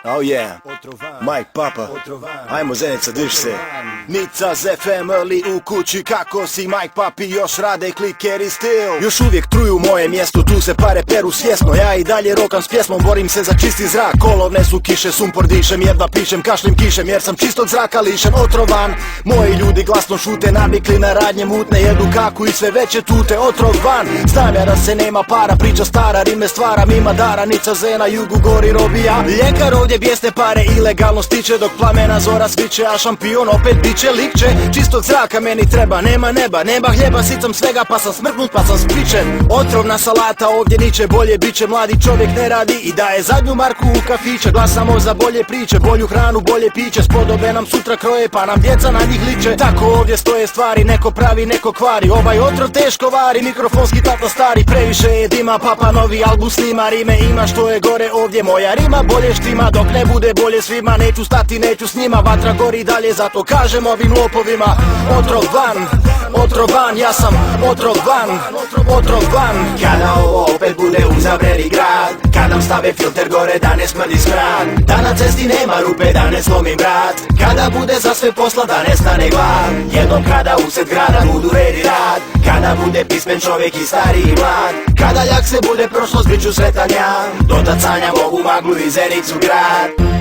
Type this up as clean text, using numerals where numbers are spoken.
Oh yeah, Mike Papa, ajmo Zenica, diš se. Nica ze family u kući, kako si Mike Papi, još rade klikeri still. Još uvijek truju moje mjesto, tu se pare peru svjesno. Ja i dalje rokam s pjesmom, borim se za čisti zrak. Kolovne su kiše, sumpor dišem, jedva pišem, kašlim kišem, jer sam čistog zraka lišen, otrovan. Moji ljudi glasno šute, navikli na radnje mutne, jedu kaku i sve veće tute, otrovan. Znam ja da se nema para, priča stara, rime stvaram, ima dara, Nica ze na jugu gori robija. Ljekar ovdje bijesne pare ilegalno stiče, dok plamena zora sviće, a šampion opet biće likće. Čistog zraka meni treba, nema neba, nema hljeba, sicam svega pa sam smrknut pa sam spričen. Otrovna salata ovdje niče, bolje biće, mladi čovjek ne radi i daje zadnju marku u kafiće. Glasamo za bolje priče, bolju hranu, bolje piće, spodobe nam sutra kroje pa nam djeca na njih liče. Tako ovdje stoje stvari, neko pravi, neko kvari, ovaj otrov teško vari, mikrofonski tata stari. Previše je dima, Papa novi album snima, rime ima što je gore ovdje, moja rima bolje štima, dok ne bude bolje svima, neću stati, neću s njima, vatra gori dalje, zato kažem ovim lopovima, otrovan, ja sam otrovan. Kada ovo opet bude uzavreli grad, kad nam stave filter gore da ne smrdi smrad, da na cesti nema rupe, da ne slomim vrat, kada bude za sve posla da ne stane glad, jednom kada usred grada budu redi rad, kada bude pismen čovjek i stari i mlad, kada jak se bude prošlost bit ću sretan ja, do tad sanjam mogu maglu i Zenicu grad.